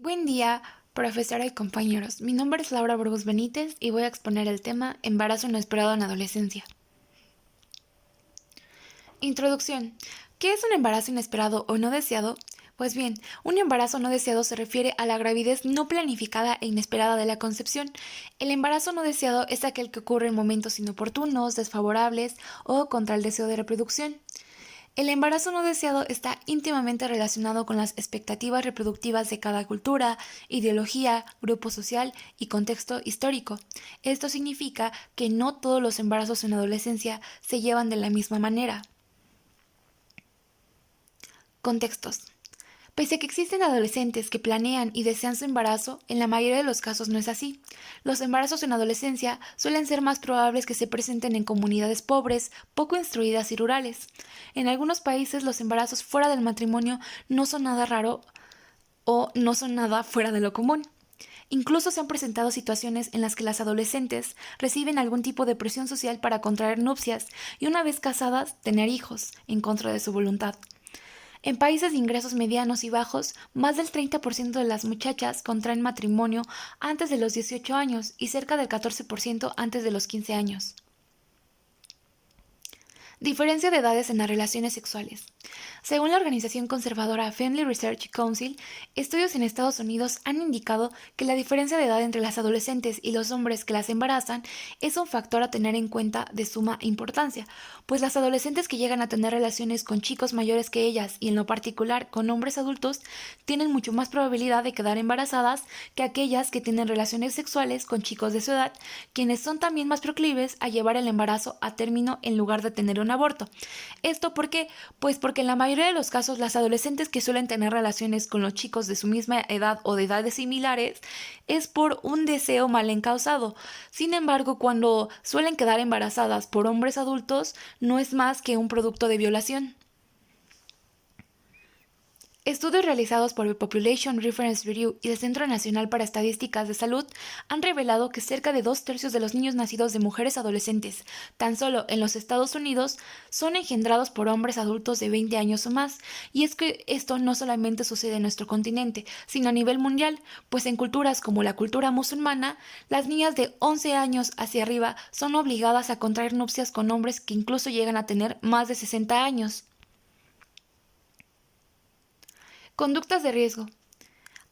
Buen día, profesora y compañeros. Mi nombre es Laura Burgos Benítez y voy a exponer el tema embarazo inesperado en adolescencia. Introducción. ¿Qué es un embarazo inesperado o no deseado? Pues bien, un embarazo no deseado se refiere a la gravidez no planificada e inesperada de la concepción. El embarazo no deseado es aquel que ocurre en momentos inoportunos, desfavorables o contra el deseo de reproducción. El embarazo no deseado está íntimamente relacionado con las expectativas reproductivas de cada cultura, ideología, grupo social y contexto histórico. Esto significa que no todos los embarazos en adolescencia se llevan de la misma manera. Contextos. Pese a que existen adolescentes que planean y desean su embarazo, en la mayoría de los casos no es así. Los embarazos en adolescencia suelen ser más probables que se presenten en comunidades pobres, poco instruidas y rurales. En algunos países los embarazos fuera del matrimonio no son nada raro o no son nada fuera de lo común. Incluso se han presentado situaciones en las que las adolescentes reciben algún tipo de presión social para contraer nupcias y una vez casadas tener hijos en contra de su voluntad. En países de ingresos medianos y bajos, más del 30% de las muchachas contraen matrimonio antes de los 18 años y cerca del 14% antes de los 15 años. Diferencia de edades en las relaciones sexuales. Según la organización conservadora Family Research Council, estudios en Estados Unidos han indicado que la diferencia de edad entre las adolescentes y los hombres que las embarazan es un factor a tener en cuenta de suma importancia, pues las adolescentes que llegan a tener relaciones con chicos mayores que ellas y en lo particular con hombres adultos tienen mucho más probabilidad de quedar embarazadas que aquellas que tienen relaciones sexuales con chicos de su edad, quienes son también más proclives a llevar el embarazo a término en lugar de tener un aborto. ¿Esto por qué? Pues porque en la mayoría de los casos las adolescentes que suelen tener relaciones con los chicos de su misma edad o de edades similares es por un deseo mal encausado. Sin embargo, cuando suelen quedar embarazadas por hombres adultos, no es más que un producto de violación. Estudios realizados por el Population Reference Bureau y el Centro Nacional para Estadísticas de Salud han revelado que cerca de 2/3 de los niños nacidos de mujeres adolescentes, tan solo en los Estados Unidos, son engendrados por hombres adultos de 20 años o más. Y es que esto no solamente sucede en nuestro continente, sino a nivel mundial, pues en culturas como la cultura musulmana, las niñas de 11 años hacia arriba son obligadas a contraer nupcias con hombres que incluso llegan a tener más de 60 años. Conductas de riesgo.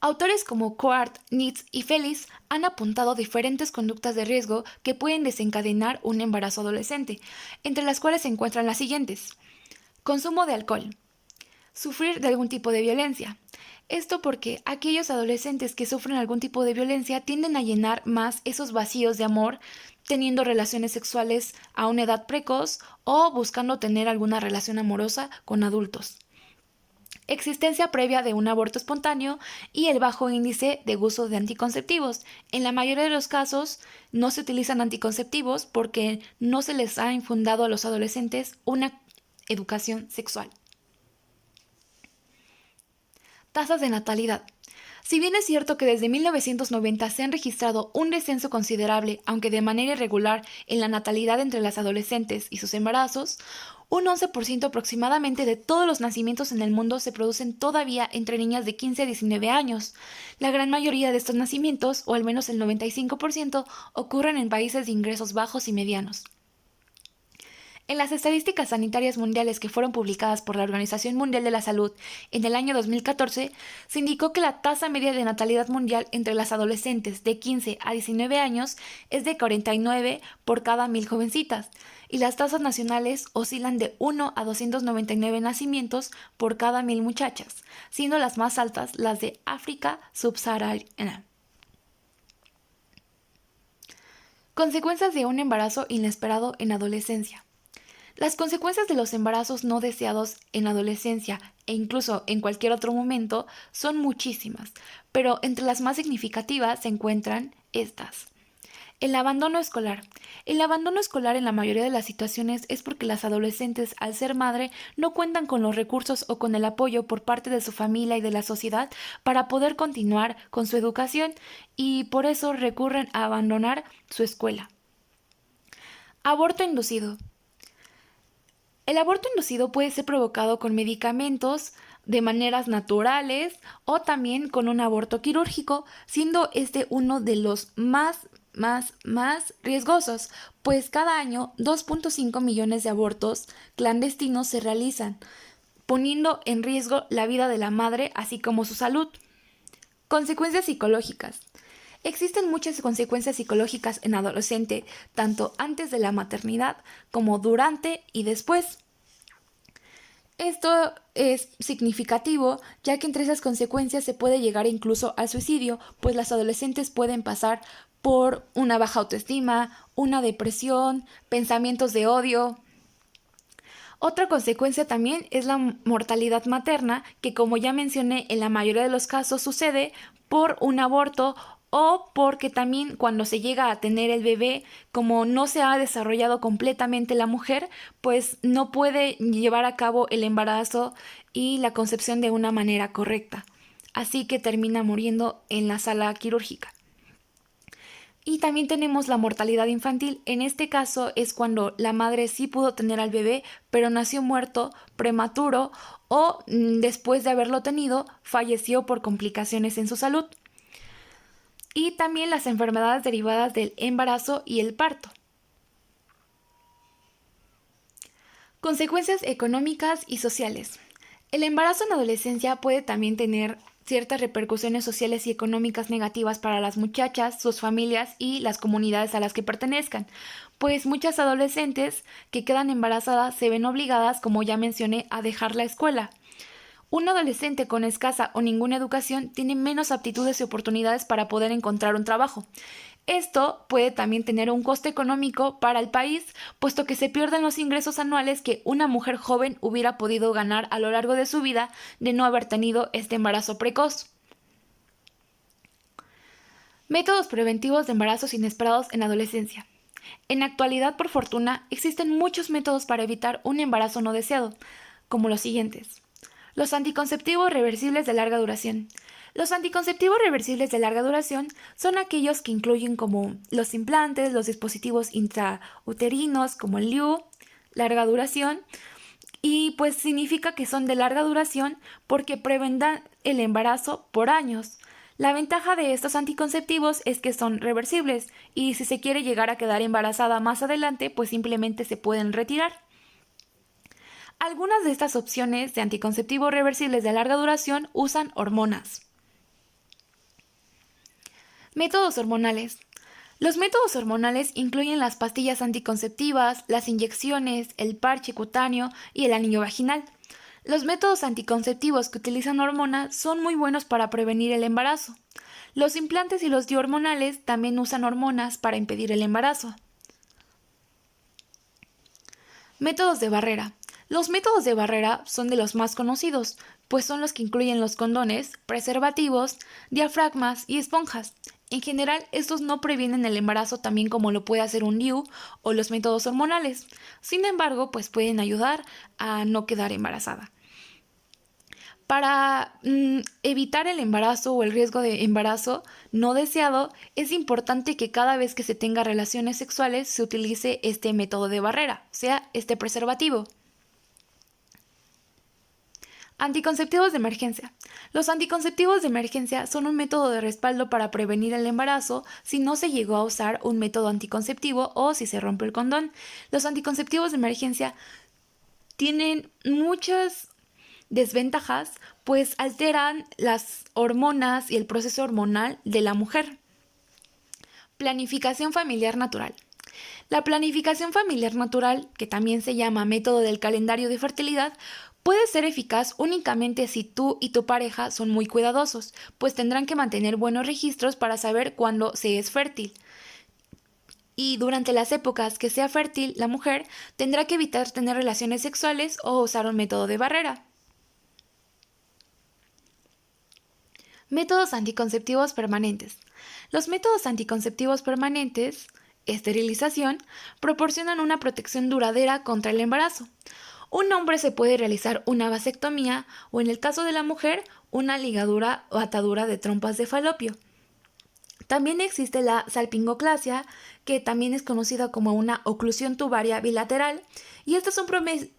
Autores como Coart, Nitz y Félix han apuntado diferentes conductas de riesgo que pueden desencadenar un embarazo adolescente, entre las cuales se encuentran las siguientes. Consumo de alcohol. Sufrir de algún tipo de violencia. Esto porque aquellos adolescentes que sufren algún tipo de violencia tienden a llenar más esos vacíos de amor teniendo relaciones sexuales a una edad precoz o buscando tener alguna relación amorosa con adultos. Existencia previa de un aborto espontáneo y el bajo índice de uso de anticonceptivos. En la mayoría de los casos no se utilizan anticonceptivos porque no se les ha infundado a los adolescentes una educación sexual. Tasas de natalidad. Si bien es cierto que desde 1990 se han registrado un descenso considerable, aunque de manera irregular, en la natalidad entre las adolescentes y sus embarazos, un 11% aproximadamente de todos los nacimientos en el mundo se producen todavía entre niñas de 15 a 19 años. La gran mayoría de estos nacimientos, o al menos el 95%, ocurren en países de ingresos bajos y medianos. En las estadísticas sanitarias mundiales que fueron publicadas por la Organización Mundial de la Salud en el año 2014, se indicó que la tasa media de natalidad mundial entre las adolescentes de 15 a 19 años es de 49 por cada 1000 jovencitas, y las tasas nacionales oscilan de 1 a 299 nacimientos por cada 1000 muchachas, siendo las más altas las de África subsahariana. Consecuencias de un embarazo inesperado en adolescencia. Las consecuencias de los embarazos no deseados en la adolescencia e incluso en cualquier otro momento son muchísimas, pero entre las más significativas se encuentran estas. El abandono escolar. El abandono escolar en la mayoría de las situaciones es porque las adolescentes, al ser madre, no cuentan con los recursos o con el apoyo por parte de su familia y de la sociedad para poder continuar con su educación y por eso recurren a abandonar su escuela. Aborto inducido. El aborto inducido puede ser provocado con medicamentos, de maneras naturales o también con un aborto quirúrgico, siendo este uno de los más riesgosos, pues cada año 2.5 millones de abortos clandestinos se realizan, poniendo en riesgo la vida de la madre así como su salud. Consecuencias psicológicas. Existen muchas consecuencias psicológicas en adolescente, tanto antes de la maternidad como durante y después. Esto es significativo, ya que entre esas consecuencias se puede llegar incluso al suicidio, pues las adolescentes pueden pasar por una baja autoestima, una depresión, pensamientos de odio. Otra consecuencia también es la mortalidad materna, que como ya mencioné, en la mayoría de los casos sucede por un aborto o porque también cuando se llega a tener el bebé, como no se ha desarrollado completamente la mujer, pues no puede llevar a cabo el embarazo y la concepción de una manera correcta. Así que termina muriendo en la sala quirúrgica. Y también tenemos la mortalidad infantil. En este caso es cuando la madre sí pudo tener al bebé, pero nació muerto, prematuro o después de haberlo tenido, falleció por complicaciones en su salud. Y también las enfermedades derivadas del embarazo y el parto. Consecuencias económicas y sociales. El embarazo en adolescencia puede también tener ciertas repercusiones sociales y económicas negativas para las muchachas, sus familias y las comunidades a las que pertenezcan, pues muchas adolescentes que quedan embarazadas se ven obligadas, como ya mencioné, a dejar la escuela. Un adolescente con escasa o ninguna educación tiene menos aptitudes y oportunidades para poder encontrar un trabajo. Esto puede también tener un coste económico para el país, puesto que se pierden los ingresos anuales que una mujer joven hubiera podido ganar a lo largo de su vida de no haber tenido este embarazo precoz. Métodos preventivos de embarazos inesperados en adolescencia. En la actualidad, por fortuna, existen muchos métodos para evitar un embarazo no deseado, como los siguientes. Los anticonceptivos reversibles de larga duración. Los anticonceptivos reversibles de larga duración son aquellos que incluyen como los implantes, los dispositivos intrauterinos como el IU, larga duración, y pues significa que son de larga duración porque prevendan el embarazo por años. La ventaja de estos anticonceptivos es que son reversibles y si se quiere llegar a quedar embarazada más adelante, pues simplemente se pueden retirar. Algunas de estas opciones de anticonceptivos reversibles de larga duración usan hormonas. Métodos hormonales. Los métodos hormonales incluyen las pastillas anticonceptivas, las inyecciones, el parche cutáneo y el anillo vaginal. Los métodos anticonceptivos que utilizan hormonas son muy buenos para prevenir el embarazo. Los implantes y los dihormonales también usan hormonas para impedir el embarazo. Métodos de barrera. Los métodos de barrera son de los más conocidos, pues son los que incluyen los condones, preservativos, diafragmas y esponjas. En general, estos no previenen el embarazo también como lo puede hacer un DIU o los métodos hormonales. Sin embargo, pues pueden ayudar a no quedar embarazada. Para evitar el embarazo o el riesgo de embarazo no deseado, es importante que cada vez que se tenga relaciones sexuales se utilice este método de barrera, o sea, este preservativo. Anticonceptivos de emergencia. Los anticonceptivos de emergencia son un método de respaldo para prevenir el embarazo si no se llegó a usar un método anticonceptivo o si se rompe el condón. Los anticonceptivos de emergencia tienen muchas desventajas, pues alteran las hormonas y el proceso hormonal de la mujer. Planificación familiar natural. La planificación familiar natural, que también se llama método del calendario de fertilidad, puede ser eficaz únicamente si tú y tu pareja son muy cuidadosos, pues tendrán que mantener buenos registros para saber cuándo se es fértil. Y durante las épocas que sea fértil, la mujer tendrá que evitar tener relaciones sexuales o usar un método de barrera. Métodos anticonceptivos permanentes. Los métodos anticonceptivos permanentes, esterilización, proporcionan una protección duradera contra el embarazo. Un hombre se puede realizar una vasectomía o en el caso de la mujer, una ligadura o atadura de trompas de falopio. También existe la salpingoclasia, que también es conocida como una oclusión tubaria bilateral, y este es un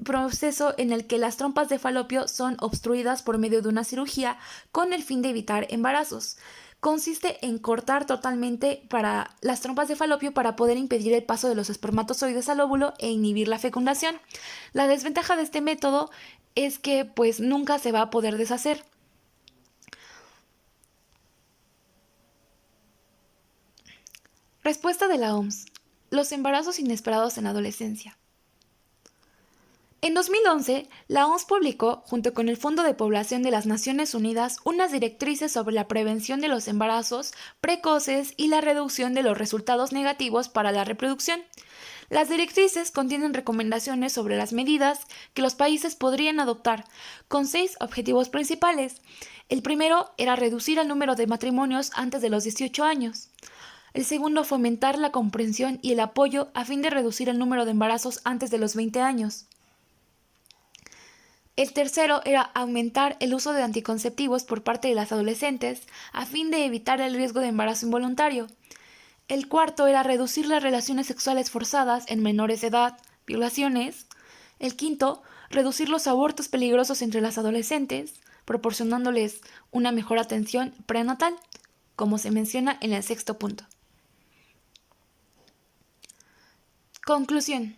proceso en el que las trompas de falopio son obstruidas por medio de una cirugía con el fin de evitar embarazos. Consiste en cortar totalmente para las trompas de falopio para poder impedir el paso de los espermatozoides al óvulo e inhibir la fecundación. La desventaja de este método es que pues nunca se va a poder deshacer. Respuesta de la OMS. Los embarazos inesperados en la adolescencia. En 2011, la OMS publicó, junto con el Fondo de Población de las Naciones Unidas, unas directrices sobre la prevención de los embarazos precoces y la reducción de los resultados negativos para la reproducción. Las directrices contienen recomendaciones sobre las medidas que los países podrían adoptar, con 6 objetivos principales. El primero era reducir el número de matrimonios antes de los 18 años. El segundo, fomentar la comprensión y el apoyo a fin de reducir el número de embarazos antes de los 20 años. El tercero era aumentar el uso de anticonceptivos por parte de las adolescentes a fin de evitar el riesgo de embarazo involuntario. El cuarto era reducir las relaciones sexuales forzadas en menores de edad, violaciones. El quinto, reducir los abortos peligrosos entre las adolescentes, proporcionándoles una mejor atención prenatal, como se menciona en el sexto punto. Conclusión.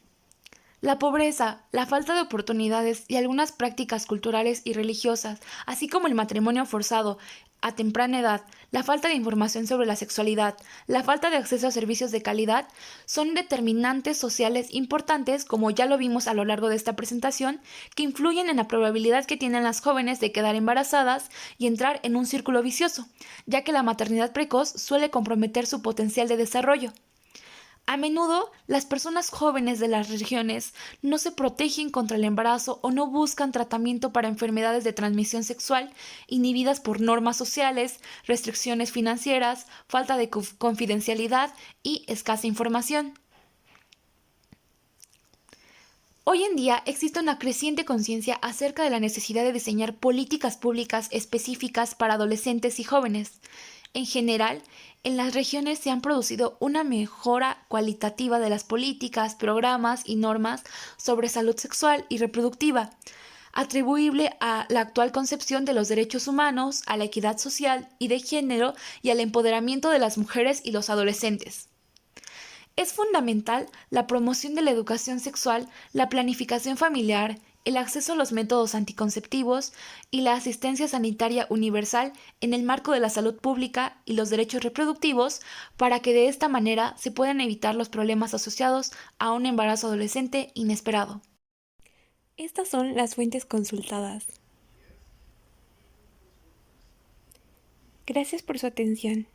La pobreza, la falta de oportunidades y algunas prácticas culturales y religiosas, así como el matrimonio forzado a temprana edad, la falta de información sobre la sexualidad, la falta de acceso a servicios de calidad, son determinantes sociales importantes, como ya lo vimos a lo largo de esta presentación, que influyen en la probabilidad que tienen las jóvenes de quedar embarazadas y entrar en un círculo vicioso, ya que la maternidad precoz suele comprometer su potencial de desarrollo. A menudo, las personas jóvenes de las regiones no se protegen contra el embarazo o no buscan tratamiento para enfermedades de transmisión sexual inhibidas por normas sociales, restricciones financieras, falta de confidencialidad y escasa información. Hoy en día existe una creciente conciencia acerca de la necesidad de diseñar políticas públicas específicas para adolescentes y jóvenes. En general, en las regiones se han producido una mejora cualitativa de las políticas, programas y normas sobre salud sexual y reproductiva, atribuible a la actual concepción de los derechos humanos, a la equidad social y de género y al empoderamiento de las mujeres y los adolescentes. Es fundamental la promoción de la educación sexual, la planificación familiar, el acceso a los métodos anticonceptivos y la asistencia sanitaria universal en el marco de la salud pública y los derechos reproductivos para que de esta manera se puedan evitar los problemas asociados a un embarazo adolescente inesperado. Estas son las fuentes consultadas. Gracias por su atención.